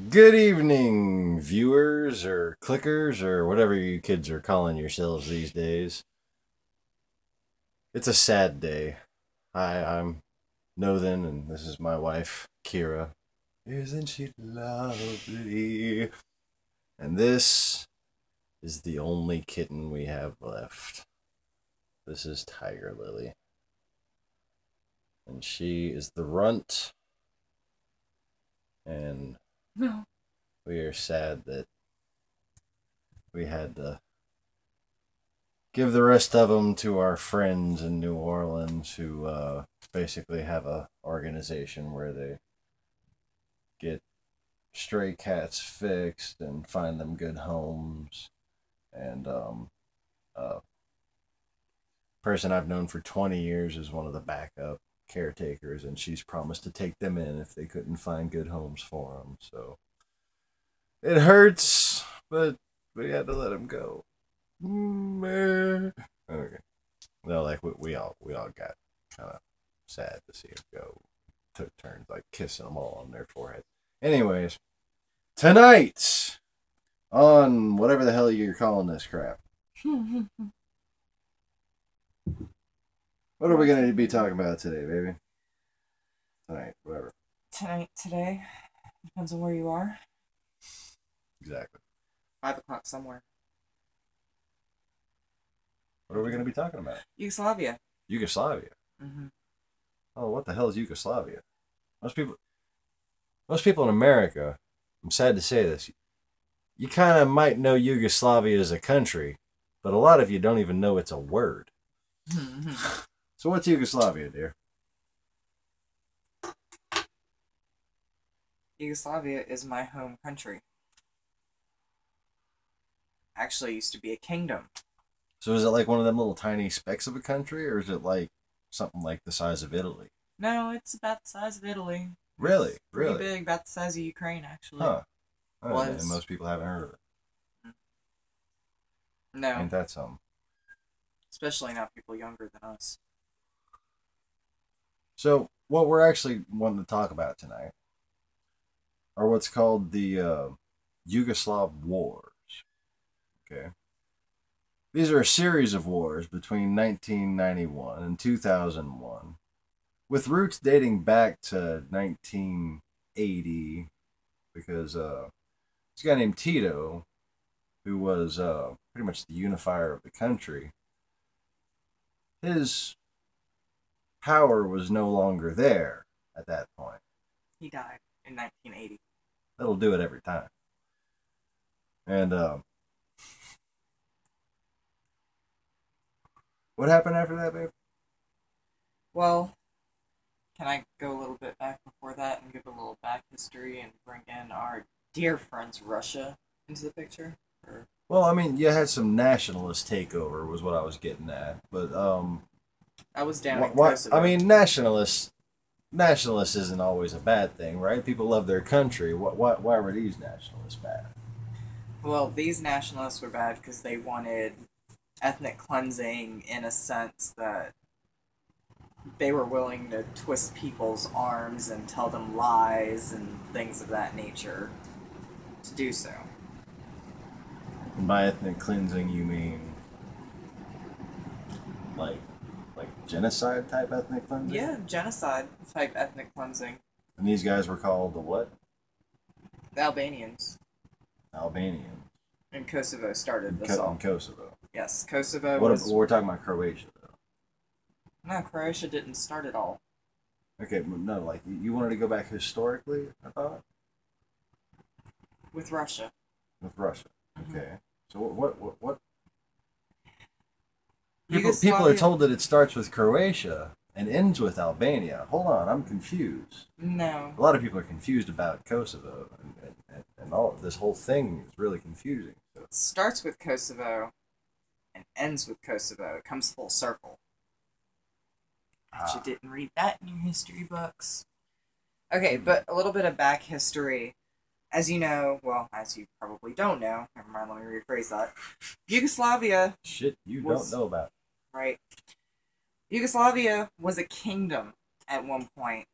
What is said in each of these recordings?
Good evening, viewers or clickers or whatever you kids are calling yourselves these days. It's a sad day. Hi, I'm Nothin, and this is my wife, Kira. Isn't she lovely? And this is the only kitten we have left. This is Tiger Lily. And she is the runt. And No. we are sad that we had to give the rest of them to our friends in New Orleans who basically have a organization where they get stray cats fixed and find them good homes. And a person I've known for 20 years is one of the backup caretakers, and she's promised to take them in if they couldn't find good homes for them. So it hurts, but we had to let them go. Okay. No, like we all got kind of sad to see him go. Took turns like kissing them all on their forehead. Anyways, tonight on whatever the hell you're calling this crap, what are we gonna be talking about today, baby? Tonight, whatever. Today. Depends on where you are. Exactly. 5 o'clock somewhere. What are we gonna be talking about? Yugoslavia. Yugoslavia. Mm-hmm. Oh, what the hell is Yugoslavia? Most people in America, I'm sad to say this, you kind of might know Yugoslavia as a country, but a lot of you don't even know it's a word. Mm-hmm. So what's Yugoslavia, dear? Yugoslavia is my home country. Actually, it used to be a kingdom. So is it like one of them little tiny specks of a country, or is it like something like the size of Italy? No, it's about the size of Italy. Really? It's pretty Really? big, about the size of Ukraine, actually. Huh. Was. And most people haven't heard of it. No. Ain't that something? Especially not people younger than us. So what we're actually wanting to talk about tonight are what's called the Yugoslav Wars. Okay. These are a series of wars between 1991 and 2001, with roots dating back to 1980, because this guy named Tito, who was pretty much the unifier of the country, his power was no longer there at that point. He died in 1980. That'll do it every time. And what happened after that, babe? Well, can I go a little bit back before that and give a little back history and bring in our dear friends Russia into the picture? Or... Well, I mean, you had some nationalist takeover, was what I was getting at. But I was down in Kosovo. I mean, nationalist isn't always a bad thing, right? People love their country. Why were these nationalists bad? Well, these nationalists were bad because they wanted ethnic cleansing in a sense that they were willing to twist people's arms and tell them lies and things of that nature to do so. And by ethnic cleansing, you mean like genocide type ethnic cleansing? Yeah, genocide type ethnic cleansing. And these guys were called the what? The Albanians. Albanians. And Kosovo started this all. In Kosovo. Yes, Kosovo We're talking about Croatia, though. No, Croatia didn't start it all. Okay, no, like, you wanted to go back historically, I thought? With Russia. With Russia. Mm-hmm. Okay. So what? Yugoslavia... People are told that it starts with Croatia and ends with Albania. Hold on, I'm confused. No. A lot of people are confused about Kosovo, and all of this whole thing is really confusing. So. It starts with Kosovo and ends with Kosovo. It comes full circle. Bet you didn't read that in your history books. Okay, but a little bit of back history. As you know, well, as you probably don't know, never mind, let me rephrase that. Yugoslavia... Shit you don't know about. Right. Yugoslavia was a kingdom at one point.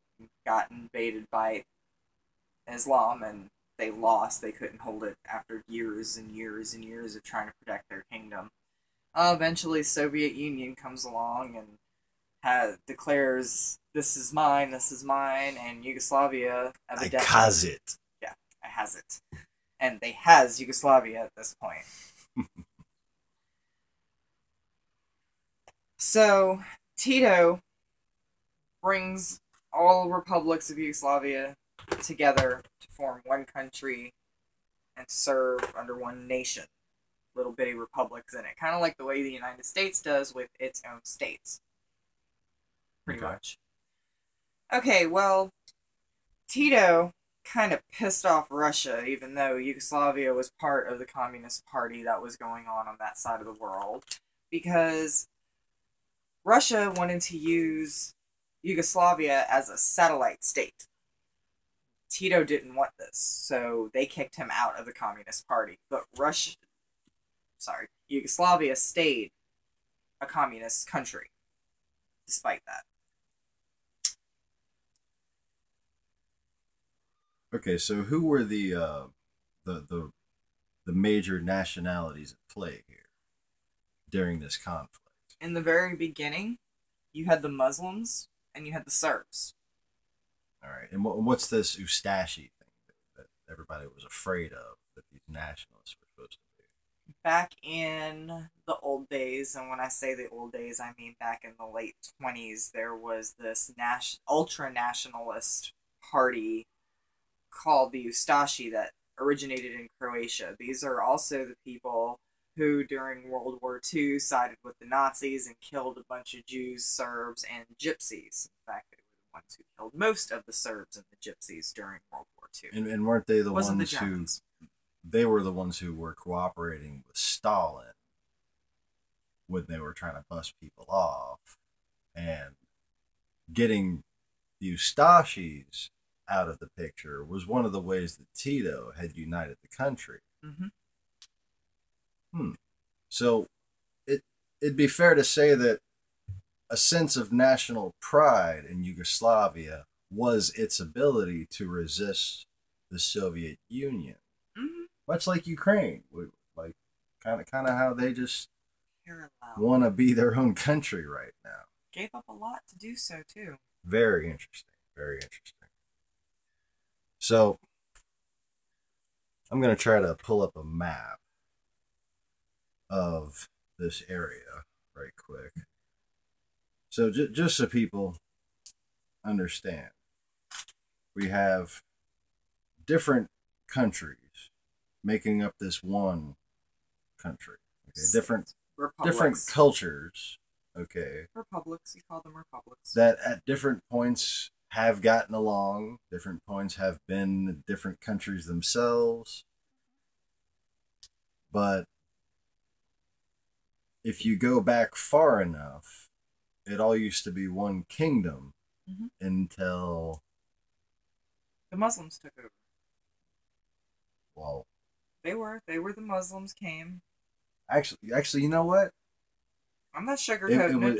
Got invaded by Islam and they lost. They couldn't hold it after years and years and years of trying to protect their kingdom. Eventually, Soviet Union comes along and declares this is mine, and Yugoslavia I evidently cause it. yeah, it has it, and they has Yugoslavia at this point. So Tito brings all republics of Yugoslavia together to form one country and serve under one nation. Little bitty republics in it, kind of like the way the United States does with its own states. Pretty much. Okay, well, Tito kind of pissed off Russia, even though Yugoslavia was part of the Communist Party that was going on that side of the world, because Russia wanted to use Yugoslavia as a satellite state. Tito didn't want this, so they kicked him out of the Communist Party. But Yugoslavia stayed a communist country, despite that. Okay, so who were the major nationalities at play here during this conflict? In the very beginning, you had the Muslims and you had the Serbs. All right, and what's this Ustashi thing that everybody was afraid of that these nationalists were supposed to be? Back in the old days, and when I say the old days, I mean back in the late 20s, there was this ultra-nationalist party called the Ustashi that originated in Croatia. These are also the people who, during World War II, sided with the Nazis and killed a bunch of Jews, Serbs, and Gypsies. In fact, they were the ones who killed most of the Serbs and the Gypsies during World War II. And weren't they the Wasn't ones the who... Germans. They were the ones who were cooperating with Stalin when they were trying to bust people off, and getting the Ustashis out of the picture was one of the ways that Tito had united the country. So it'd be fair to say that a sense of national pride in Yugoslavia was its ability to resist the Soviet Union. Much like Ukraine, like kind of how they just want to be their own country right now. Gave up a lot to do so too. Very interesting. Very interesting. So I'm going to try to pull up a map of this area right quick. So just so people understand, we have different countries making up this one country. Okay, different cultures. Okay, republics. You call them republics. That at different points have gotten along. Different points have been different countries themselves. But if you go back far enough, it all used to be one kingdom until the Muslims took over. Well, they were the Muslims came. Actually, you know what? I'm not sugarcoating it.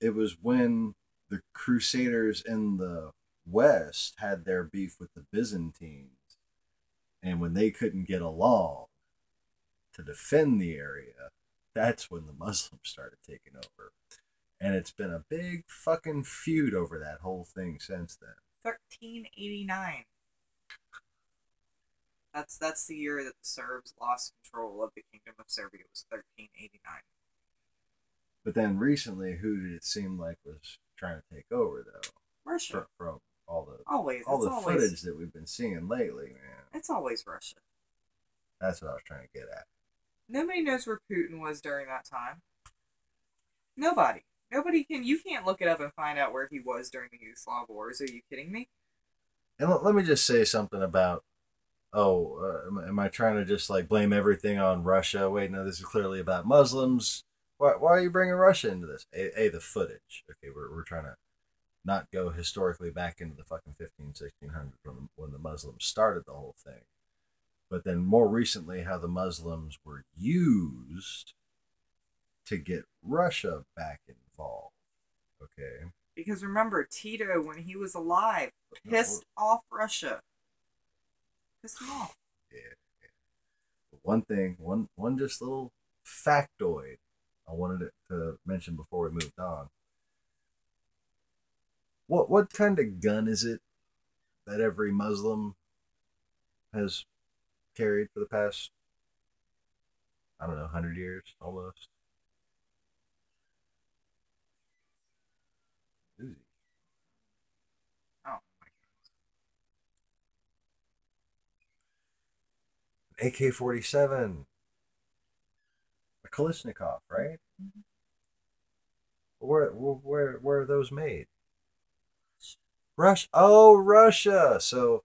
It was when the Crusaders in the West had their beef with the Byzantines, and when they couldn't get along to defend the area, that's when the Muslims started taking over. And it's been a big fucking feud over that whole thing since then. 1389. That's the year that the Serbs lost control of the Kingdom of Serbia. Was 1389. But then recently, who did it seem like was trying to take over though? Russia. From all the always footage that we've been seeing lately, man. It's always Russia. That's what I was trying to get at. Nobody knows where Putin was during that time. Nobody can. You can't look it up and find out where he was during the Yugoslav wars. Are you kidding me? And let me just say something about. Am I trying to just like blame everything on Russia? Wait, no, this is clearly about Muslims. Why are you bringing Russia into this? The footage. Okay, we're trying to not go historically back into the fucking 1600s when the Muslims started the whole thing. But then more recently, how the Muslims were used to get Russia back involved. Okay? Because remember, Tito, when he was alive, pissed off Russia. Pissed him off. Yeah. One thing, one just little factoid I wanted to mention before we moved on. What kind of gun is it that every Muslim has carried for the past, I don't know, 100 years almost? Uzi. Oh, AK-47, a Kalashnikov, right? Mhm. Where are those made? Russia. Oh, Russia. So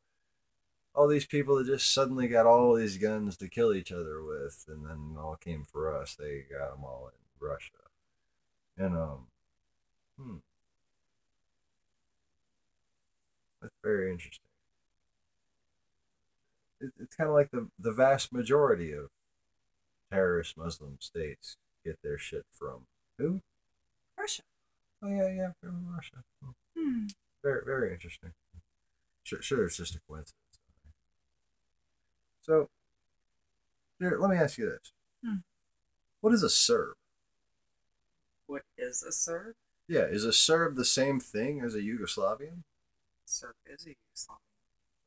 all these people that just suddenly got all these guns to kill each other with, and then all came for us. They got them all in Russia. And hmm, that's very interesting. It's kind of like the vast majority of terrorist Muslim states get their shit from who? Russia. Oh yeah, from Russia. Hmm. Very interesting. Sure, it's just a coincidence. So here, let me ask you this: Hmm. what is a Serb? What is a Serb? Yeah, is a Serb the same thing as a Yugoslavian? Serb is a Yugoslavian.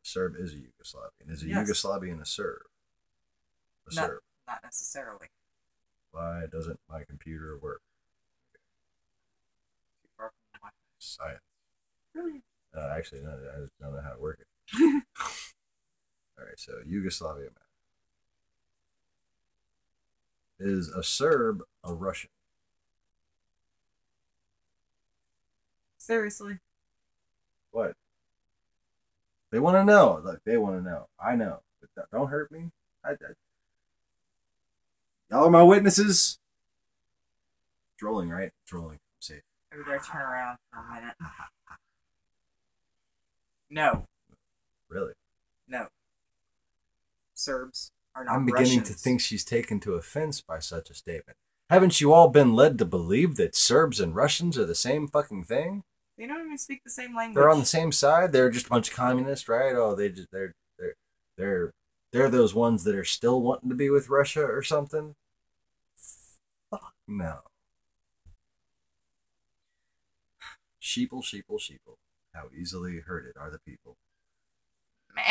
Serb is a Yugoslavian. Is a Yes. Yugoslavian a Serb? A Not, Serb. not necessarily. Why doesn't my computer work? Too far from the Wi-Fi. Science. Really? Actually, no, I just don't know how to work it. All right, so Yugoslavia map. Is a Serb a Russian? Seriously? What? They want to know. Look, they want to know. I know. But don't hurt me. Y'all are my witnesses. Trolling, right? Trolling. Safe. Everybody turn around for a minute. No. Really? No. Serbs are not I'm beginning to Russians. think she's taken to offense by such a statement. Haven't you all been led to believe that Serbs and Russians are the same fucking thing? They don't even speak the same language. They're on the same side. They're just a bunch of communists, right? Oh, they're they're those ones that are still wanting to be with Russia or something. Fuck no. Sheeple, sheeple, sheeple. How easily hurted are the people. Meh.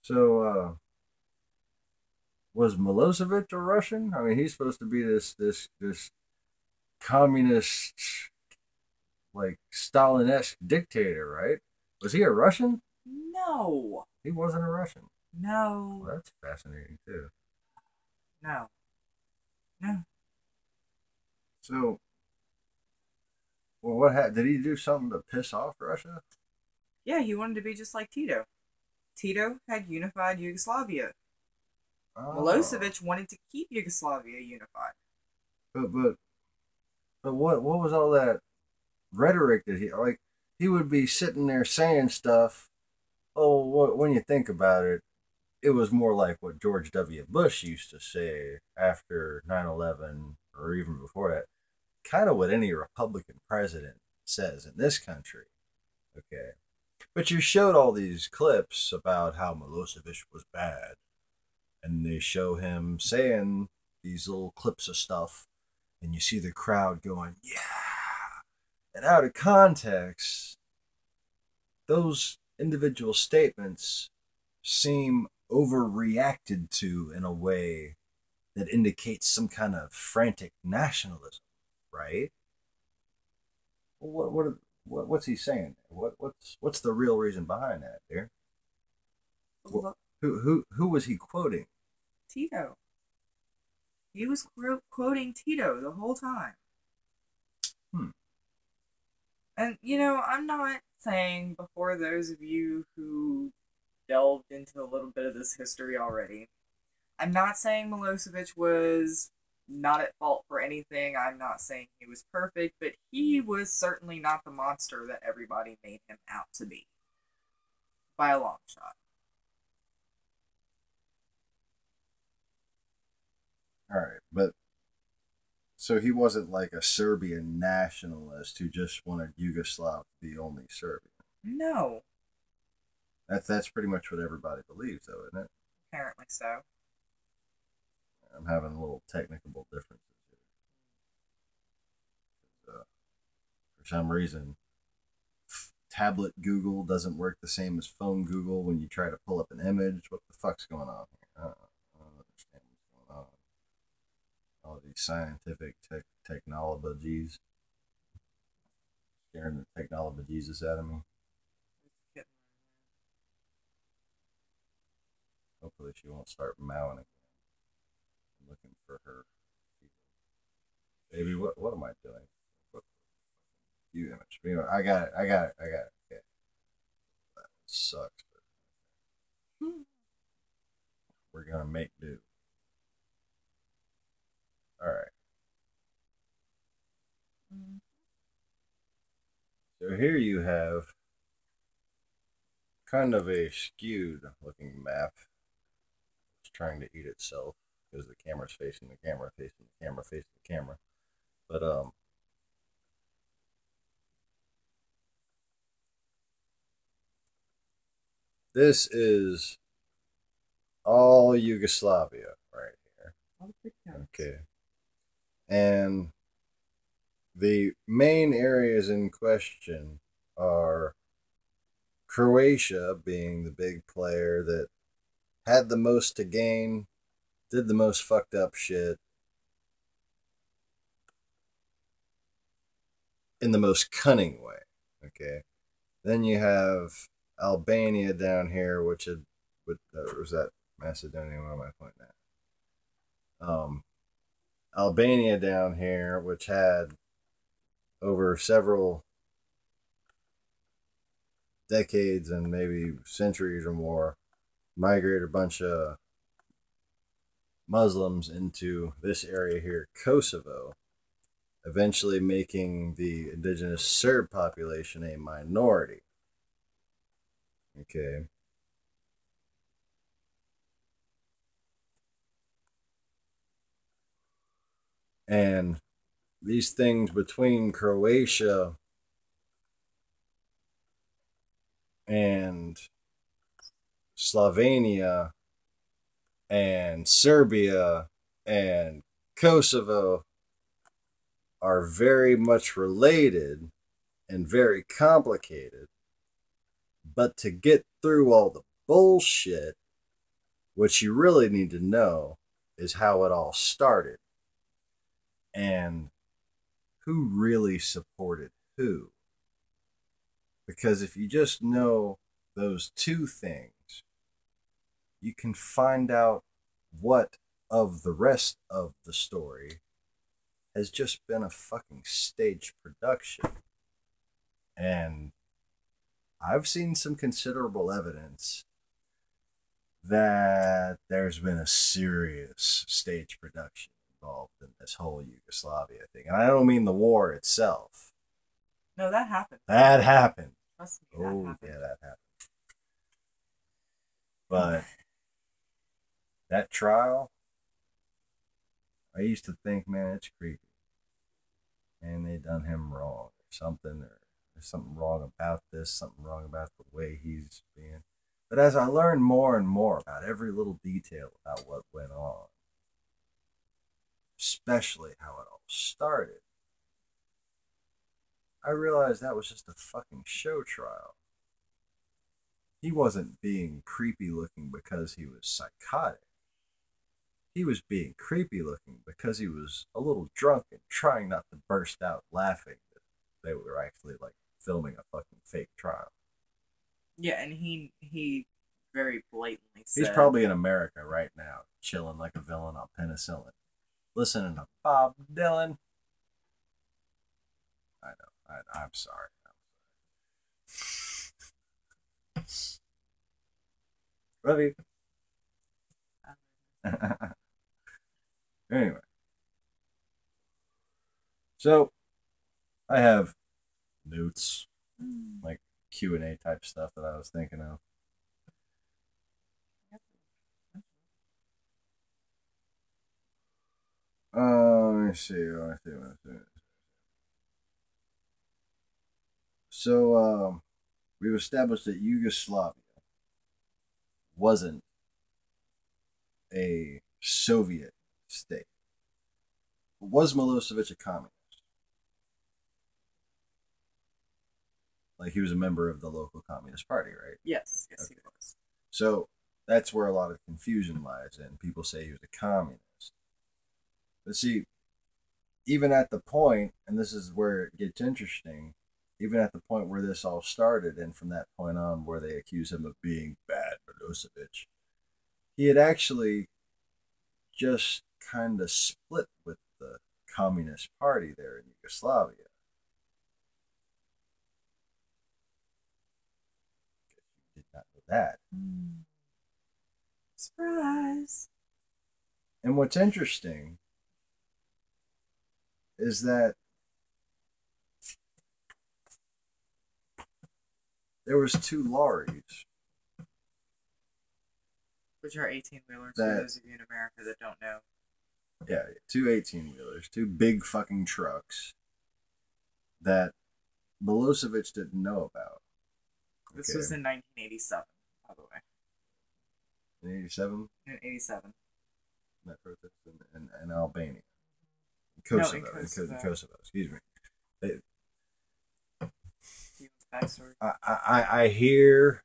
So, was Milosevic a Russian? I mean, he's supposed to be this communist, like Stalin-esque dictator, right? Was he a Russian? No. He wasn't a Russian. No. Well, that's fascinating too. No. No. So, well, what did he do something to piss off Russia? Yeah, he wanted to be just like Tito. Tito had unified Yugoslavia. Oh. Milosevic wanted to keep Yugoslavia unified. But what was all that rhetoric that he like? He would be sitting there saying stuff. Oh, when you think about it, it was more like what George W. Bush used to say after 9/11, or even before that. Kind of what any Republican president says in this country. Okay. But you showed all these clips about how Milosevic was bad. And they show him saying these little clips of stuff. And you see the crowd going, yeah. And out of context, those individual statements seem overreacted to in a way that indicates some kind of frantic nationalism, right? What's he saying? What's the real reason behind that, dear? Who was he quoting? Tito. He was quoting Tito the whole time. And, I'm not saying, before those of you who delved into a little bit of this history already, I'm not saying Milosevic was not at fault for anything. I'm not saying he was perfect, but he was certainly not the monster that everybody made him out to be. By a long shot. All right, but So he wasn't like a Serbian nationalist who just wanted Yugoslav to be only Serbian. No. That's pretty much what everybody believes, though, isn't it? Apparently so. I'm having a little technical differences here. For some reason, tablet Google doesn't work the same as phone Google when you try to pull up an image. What the fuck's going on here? I don't understand what's going on. All these scientific technologies scaring the technology Jesus out of me. Hopefully she won't start mowing again. I'm looking for her. Baby, what am I doing? What you image? Anyway, I got it. Okay. That sucks, but we're gonna make do. All right. So here you have kind of a skewed looking map. It's trying to eat itself because the camera's facing the camera, facing the camera, facing the camera. But this is all Yugoslavia right here. Okay. And the main areas in question are Croatia being the big player that had the most to gain, did the most fucked up shit in the most cunning way. Okay. Then you have Albania down here, which had, was that Macedonia? What am I pointing at? Albania down here, which had over several decades and maybe centuries or more, migrated a bunch of Muslims into this area here, Kosovo, eventually making the indigenous Serb population a minority. Okay. And these things between Croatia and Slovenia and Serbia and Kosovo are very much related and very complicated. But to get through all the bullshit, what you really need to know is how it all started and who really supported who. Because if you just know those two things, you can find out what of the rest of the story has just been a fucking stage production. And I've seen some considerable evidence that there's been a serious stage production involved in this whole Yugoslavia thing. And I don't mean the war itself. No, that happened. That happened. Trust me, that happened. Yeah, that happened. But that trial, I used to think, man, it's creepy. And they done him wrong or something, or there's something wrong about this, something wrong about the way he's being. But as I learned more and more about every little detail about what went on, especially how it all started, I realized that was just a fucking show trial. He wasn't being creepy looking because he was psychotic. He was being creepy looking because he was a little drunk and trying not to burst out laughing that they were actually like filming a fucking fake trial. Yeah, and he very blatantly said... He's probably in America right now, chilling like a villain on penicillin, listening to Bob Dylan. I know. I'm sorry. Love you. Anyway. So, I have notes, like Q&A type stuff that I was thinking of. me see. So, we've established that Yugoslavia wasn't a Soviet state. Was Milosevic a communist? Like he was a member of the local Communist Party, right? Yes, yes, Okay. he was. So that's where a lot of confusion lies in. People say he was a communist. But see, even at the point, and this is where it gets interesting, even at the point where this all started, and from that point on, where they accuse him of being bad Milosevic, he had actually just kind of split with the Communist Party there in Yugoslavia. Did not know that. Surprise. And what's interesting is that there was two lorries Which are 18-wheelers, That- for those of you in America that don't know. Yeah, two 18-wheelers, two big fucking trucks that Milosevic didn't know about. This was in 1987, by the way. In 87? In 87. That protest in Albania. Kosovo. Kosovo, excuse me. Backstory. I hear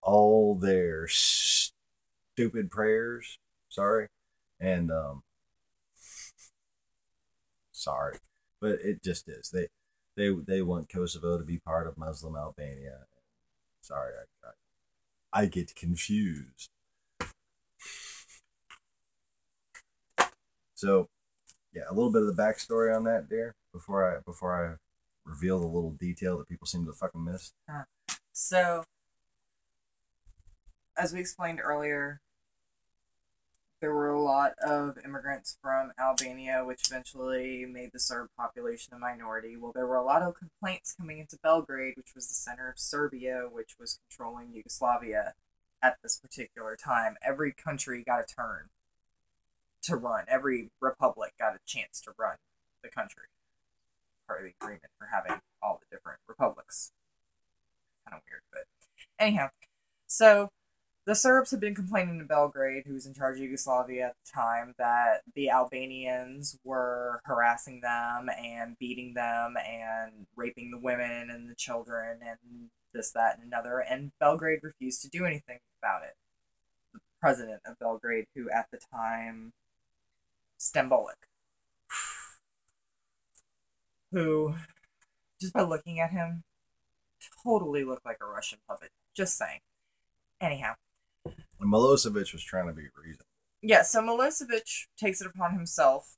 all their stupid prayers. Sorry. And sorry. But it just is. They want Kosovo to be part of Muslim Albania. Sorry, I get confused. So, yeah, a little bit of the backstory on that, dear, before I reveal the little detail that people seem to fucking miss. So, as we explained earlier, there were a lot of immigrants from Albania, which eventually made the Serb population a minority. Well, there were a lot of complaints coming into Belgrade, which was the center of Serbia, which was controlling Yugoslavia at this particular time. Every country got a turn to run. Every republic got a chance to run the country. Part of the agreement for having all the different republics. Kind of weird, but anyhow. So, the Serbs had been complaining to Belgrade, who was in charge of Yugoslavia at the time, that the Albanians were harassing them and beating them and raping the women and the children and this, that, and another, and Belgrade refused to do anything about it. The president of Belgrade, who at the time, Stambolic, who, just by looking at him, totally looked like a Russian puppet. Just saying. Anyhow. And Milosevic was trying to be reasonable. Yeah, so Milosevic takes it upon himself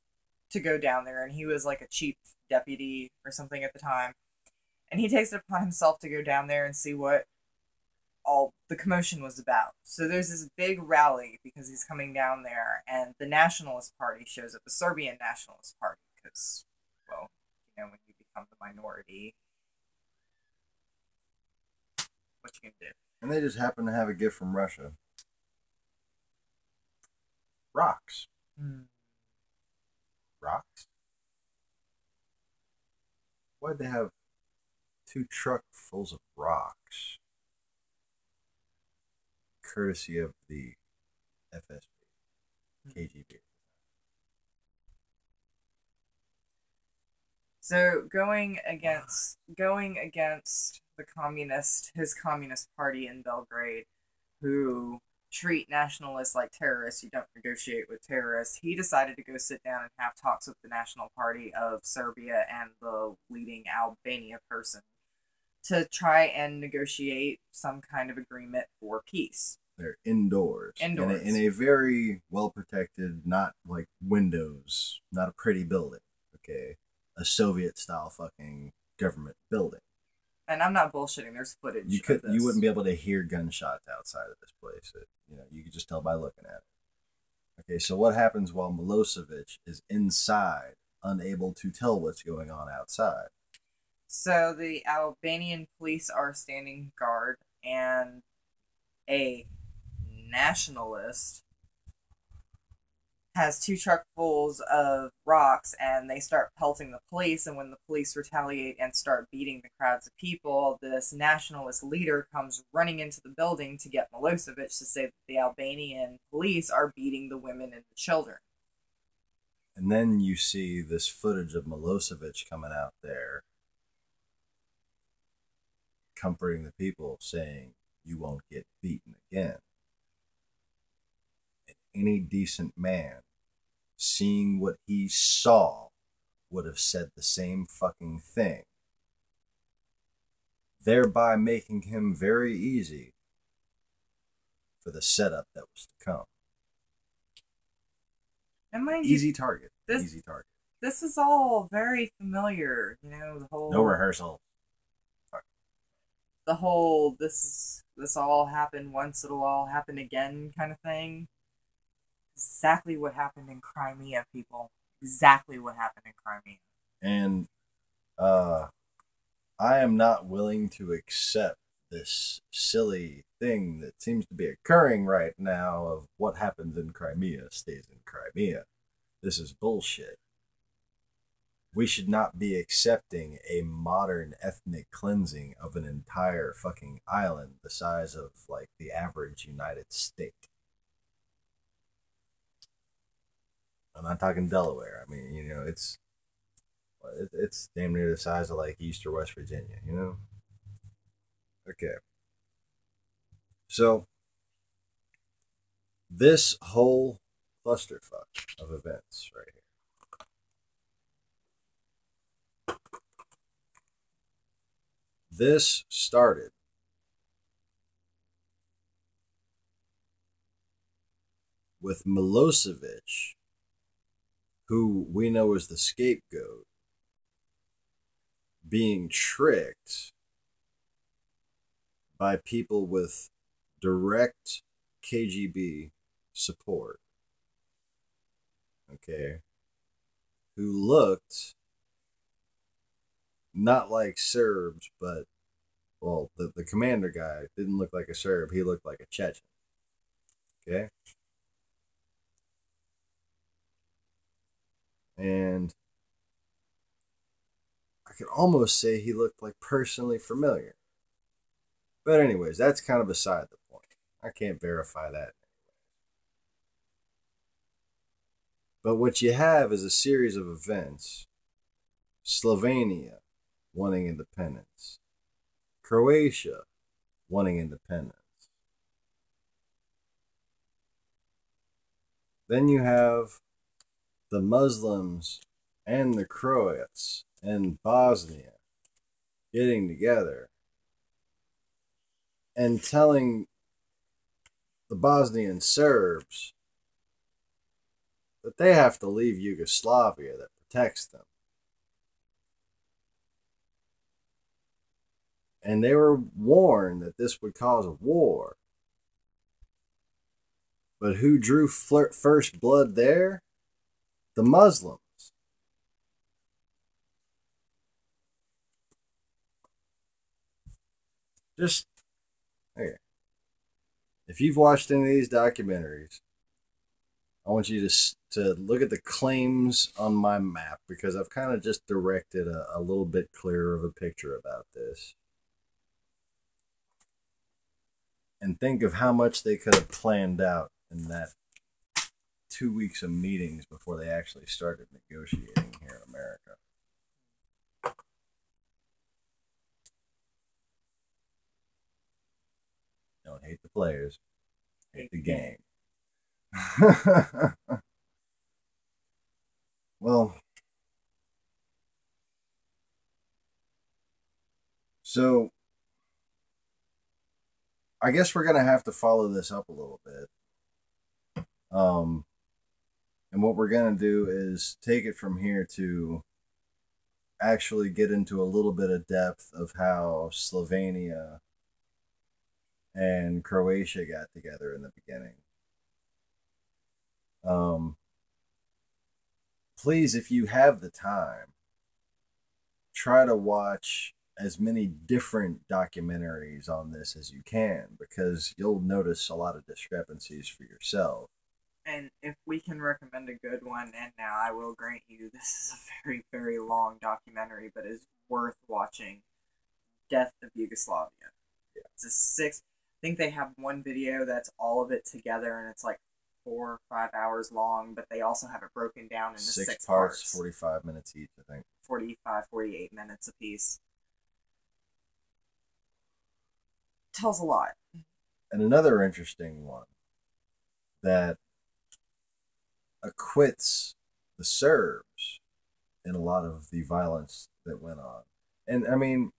to go down there, and he was like a chief deputy or something at the time. And he takes it upon himself to go down there and see what all the commotion was about. So there's this big rally because he's coming down there, and the Nationalist Party shows up, the Serbian Nationalist Party, because, well, you know, when you become the minority, what you can do. And they just happened to have a gift from Russia. Rocks. Rocks? Why'd they have 2 truckfuls of rocks? Courtesy of the FSB, KGB. So going against his communist party in Belgrade, who treat nationalists like terrorists, you don't negotiate with terrorists, he decided to go sit down and have talks with the National Party of Serbia and the leading Albania person to try and negotiate some kind of agreement for peace. They're indoors. In a very well protected, not like windows, not a pretty building. Okay. A Soviet style fucking government building. And I'm not bullshitting. There's footage. You wouldn't be able to hear gunshots outside of this place. You could just tell by looking at it. Okay, so what happens while Milosevic is inside, unable to tell what's going on outside? So the Albanian police are standing guard, and a nationalist has two truckfuls of rocks, and they start pelting the police. And when the police retaliate and start beating the crowds of people, this nationalist leader comes running into the building to get Milosevic to say that the Albanian police are beating the women and the children. And then you see this footage of Milosevic coming out there, comforting the people, saying, "You won't get beaten again." And any decent man, seeing what he saw, would have said the same fucking thing, thereby making him very easy for the setup that was to come. And mind Easy you, target. Easy target. This is all very familiar, you know, the whole No rehearsal. this all happened once, it'll all happen again kind of thing. Exactly what happened in Crimea, people. Exactly what happened in Crimea. And I am not willing to accept this silly thing that seems to be occurring right now of what happens in Crimea stays in Crimea. This is bullshit. We should not be accepting a modern ethnic cleansing of an entire fucking island the size of, like, the average United States. I'm not talking Delaware. I mean, you know, it's damn near the size of, like, East or West Virginia, you know? Okay. So, this whole clusterfuck of events right here. This started with Milosevic, who we know is the scapegoat, being tricked by people with direct KGB support, okay, who looked not like Serbs, but, well, the commander guy didn't look like a Serb, he looked like a Chechen, okay? And I could almost say he looked like personally familiar. But anyways, that's kind of beside the point. I can't verify that. But what you have is a series of events. Slovenia wanting independence. Croatia wanting independence. Then you have the Muslims and the Croats and Bosnia getting together and telling the Bosnian Serbs that they have to leave Yugoslavia that protects them. And they were warned that this would cause a war. But who drew first blood there? The Muslims. Just, okay. If you've watched any of these documentaries, I want you to look at the claims on my map, because I've kind of just directed a little bit clearer of a picture about this. And think of how much they could have planned out in that 2 weeks of meetings before they actually started negotiating here in America. Don't hate the players, hate the game. Well, so I guess we're gonna have to follow this up a little bit. And what we're gonna do is take it from here to actually get into a little bit of depth of how Slovenia and Croatia got together in the beginning. Please, if you have the time, try to watch as many different documentaries on this as you can, because you'll notice a lot of discrepancies for yourself. And if we can recommend a good one, and now I will grant you this is a very, very long documentary, but is worth watching. Death of Yugoslavia. It's a six. I think they have one video that's all of it together, and it's like 4 or 5 hours long. But they also have it broken down into six parts, 45 minutes each, I think. 45, 48 minutes a piece. Tells a lot. And another interesting one that acquits the Serbs in a lot of the violence that went on. And I mean,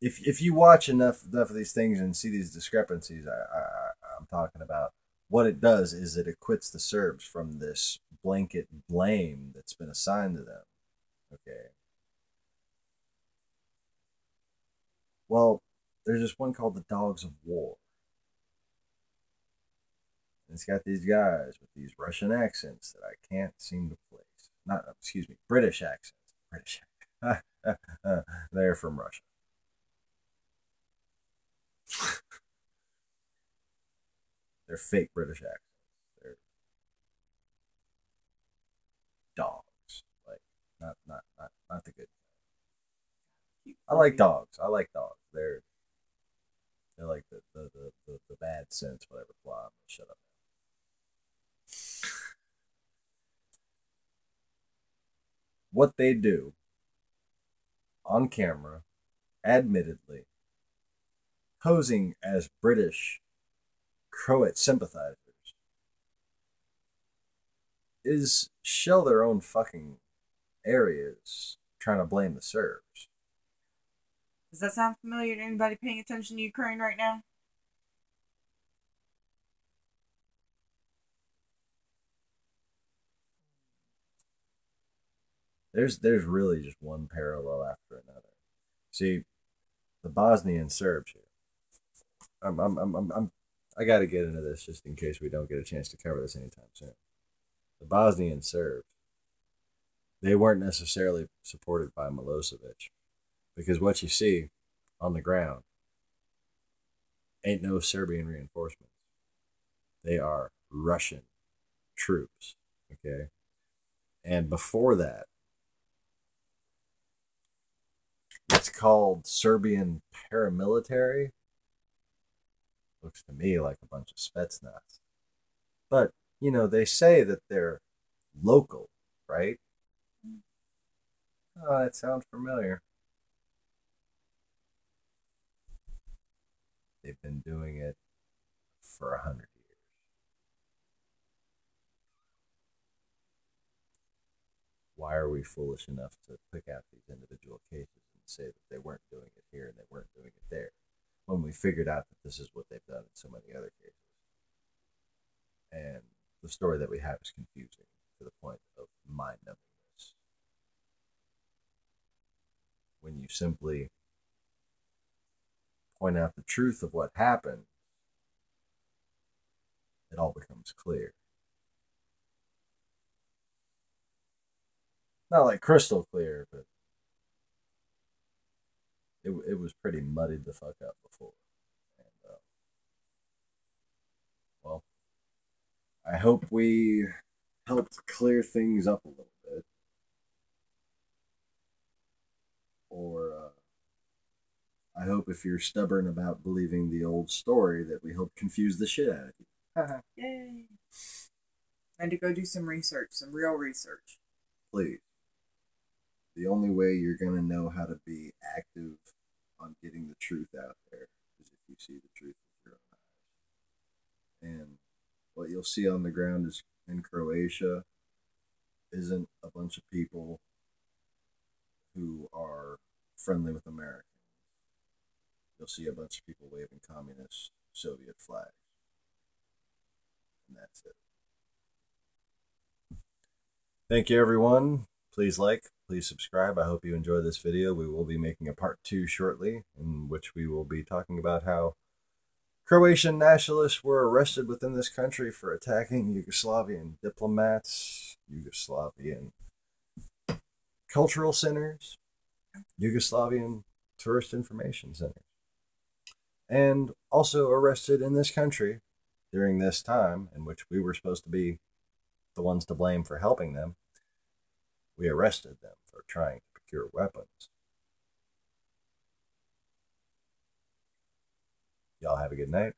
if you watch enough of these things and see these discrepancies, I'm talking about, what it does is it acquits the Serbs from this blanket blame that's been assigned to them. Okay. Well, there's this one called the Dogs of War. And it's got these guys with these Russian accents that I can't seem to place. Not, excuse me, British accents. British. They're from Russia. They're fake British accents. They're dogs. Like, not the good. I like dogs. I like dogs. They're like the bad sense, whatever. Blah. I'm gonna shut up. What they do on camera, admittedly, posing as British Croat sympathizers, is shell their own fucking areas trying to blame the Serbs. Does that sound familiar to anybody paying attention to Ukraine right now? There's really just one parallel after another. See, the Bosnian Serbs here. I got to get into this just in case we don't get a chance to cover this anytime soon. The Bosnian Serbs, they weren't necessarily supported by Milosevic, because what you see on the ground ain't no Serbian reinforcements. They are Russian troops, okay? And before that, it's called Serbian paramilitary. Looks to me like a bunch of Spetsnaz. But, you know, they say that they're local, right? Oh, that sounds familiar. They've been doing it for 100 years. Why are we foolish enough to pick out these individual cases and say that they weren't doing it here and they weren't doing it there, when we figured out that this is what they've done in so many other cases? And the story that we have is confusing to the point of mind-numbingness. When you simply point out the truth of what happened, it all becomes clear. Not like crystal clear, but it was pretty muddied the fuck up before. And, well, I hope we helped clear things up a little bit. Or I hope if you're stubborn about believing the old story that we helped confuse the shit out of you. Yay! And to go do some research, some real research. Please. The only way you're going to know how to be active on getting the truth out there is if you see the truth with your own eyes. And what you'll see on the ground is in Croatia isn't a bunch of people who are friendly with Americans. You'll see a bunch of people waving communist Soviet flags. And that's it. Thank you, everyone. Please like, please subscribe. I hope you enjoy this video. We will be making a part 2 shortly, in which we will be talking about how Croatian nationalists were arrested within this country for attacking Yugoslavian diplomats, Yugoslavian cultural centers, Yugoslavian tourist information centers, and also arrested in this country during this time in which we were supposed to be the ones to blame for helping them, we arrested them for trying to procure weapons. Y'all have a good night.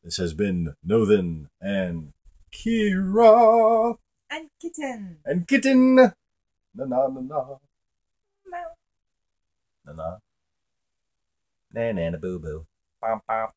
This has been Nothin and Kira. And Kitten. And Kitten. Na na na na. No. Na na. Na na na boo boo. Bum bum.